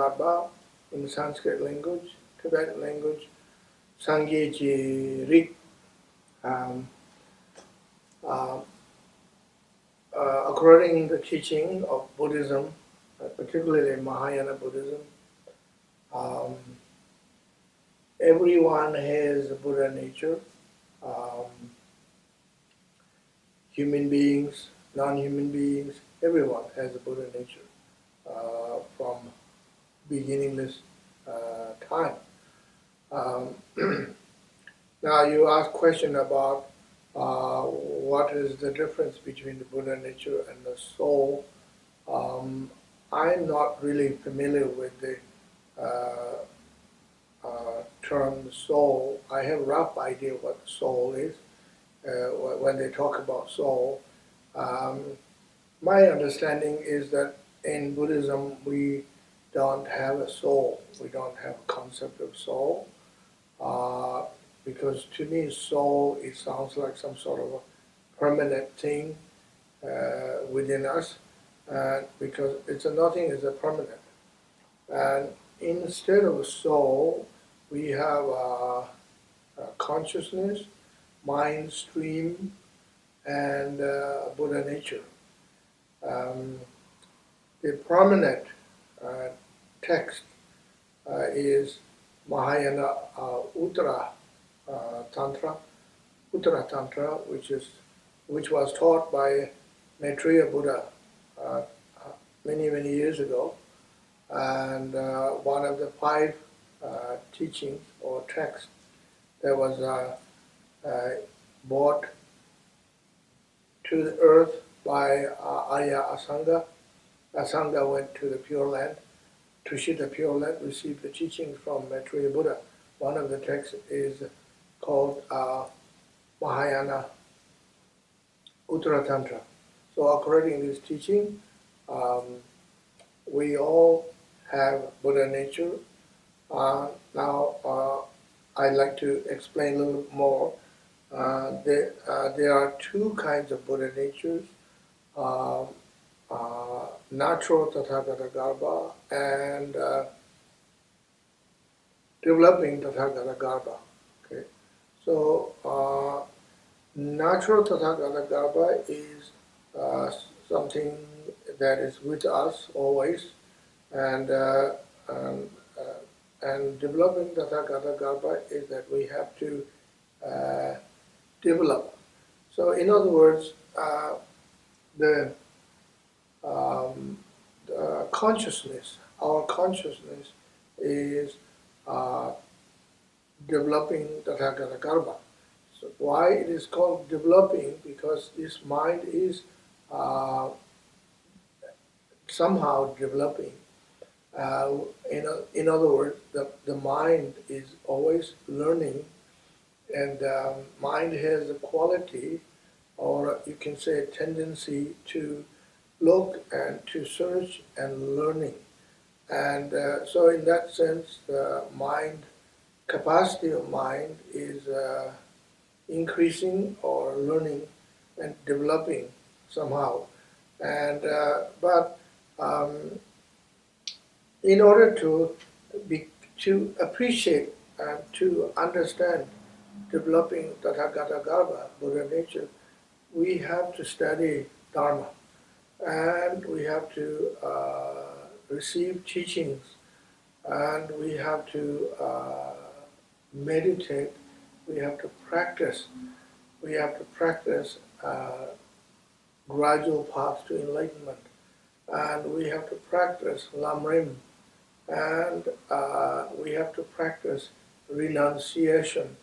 tathāgatagarbha in Sanskrit language, Tibetan language, Sangye Chi Rik. According to the teaching of Buddhism, particularly Mahayana Buddhism, everyone has a Buddha nature. Human beings, non-human beings, everyone has a Buddha nature from beginningless time. Now you ask question about what is the difference between the Buddha nature and the soul. I'm not really familiar with the term soul. I have a rough idea what the soul is when they talk about soul. My understanding is that in Buddhism we don't have a soul. We don't have a concept of soul. Because to me, soul, it sounds like some sort of a permanent thing within us, because nothing is a permanent. And instead of a soul, we have a consciousness, mind stream, and Buddha nature. The prominent text is Mahayana Uttara Tantra, which was taught by Maitreya Buddha many years ago, and one of the 5 teachings or texts that was brought to the earth by Arya Asanga. Asanga went to the Pure Land, Tushita Pure Land, received the teachings from Maitreya Buddha. One of the texts is called Mahayana Uttara Tantra. So according to this teaching, we all have Buddha nature. Now I'd like to explain a little more. There are 2 kinds of Buddha natures, natural tathāgatagarbha and developing tathāgatagarbha. Okay, so natural tathāgatagarbha is something that is with us always, and developing tathāgatagarbha is that we have to develop. So in other words, the consciousness, our consciousness is developing tathāgatagarbha. So why it is called developing? Because this mind is somehow developing. In other words, the mind is always learning, and mind has a quality, or you can say a tendency to look and to search and learning. And so in that sense, the mind, capacity of mind is increasing or learning and developing somehow. And but in order to appreciate and to understand developing tathāgatagarbha, Buddha nature, we have to study Dharma, and we have to receive teachings, and we have to meditate, we have to practice. We have to practice gradual path to enlightenment, and we have to practice lamrim, and we have to practice renunciation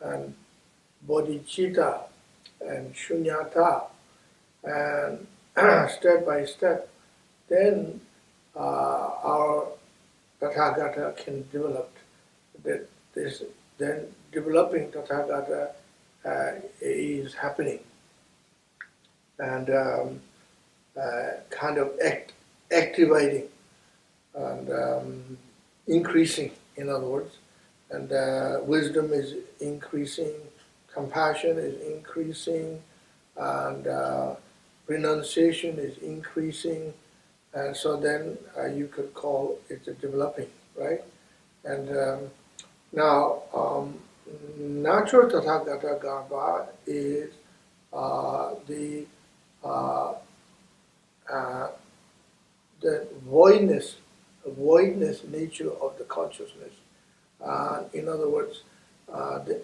and bodhicitta and shunyata, and step by step, then our Tathāgata can develop. Then developing Tathāgata is happening, and kind of activating and increasing, in other words, and wisdom is increasing, compassion is increasing, and renunciation is increasing, and so then you could call it a developing, right? And now, natural tathāgatagarbha is uh, uh, the voidness nature of the consciousness. In other words, the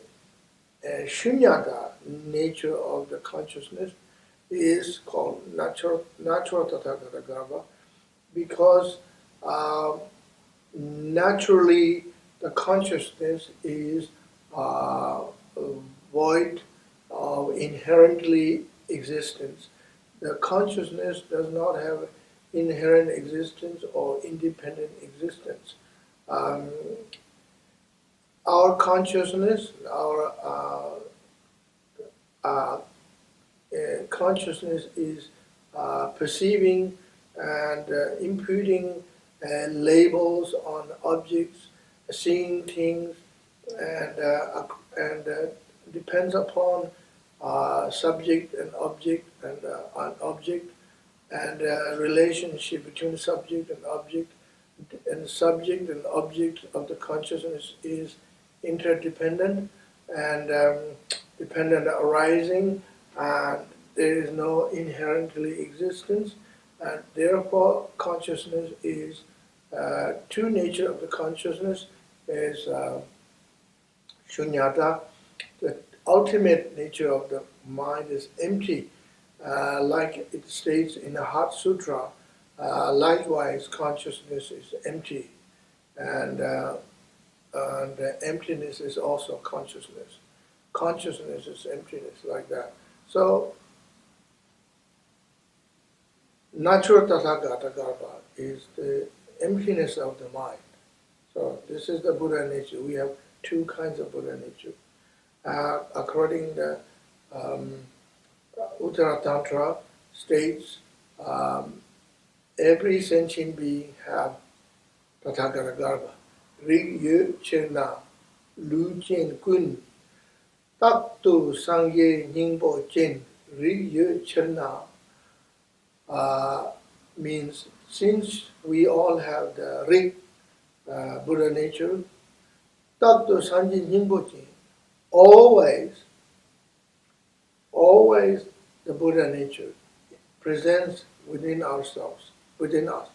shunyata nature of the consciousness is called natural tathāgatagarbha because naturally the consciousness is void of inherently existence. The consciousness does not have inherent existence or independent existence. Our consciousness, our consciousness is perceiving and imputing labels on objects, seeing things, and depends upon subject and object and an object and relationship between subject and object, and subject and object of the consciousness is interdependent and dependent arising, and there is no inherently existence, and therefore consciousness is true nature of the consciousness is shunyata. The ultimate nature of the mind is empty, like it states in the Heart Sutra. Likewise, consciousness is empty, and emptiness is also consciousness. Consciousness is emptiness, like that. So, natural tathāgatagarbha is the emptiness of the mind. So, this is the Buddha nature. We have two kinds of Buddha nature. According to Uttara Tantra states, every sentient being have tathāgatagarbha. Rig yu chirna, lu chen kun, tak tu sangye nyingpo chen. Rig yu chirna means since we all have the Rig, Buddha nature, tak tu sangye nyingpo chen. Always the Buddha nature presents within ourselves, within us.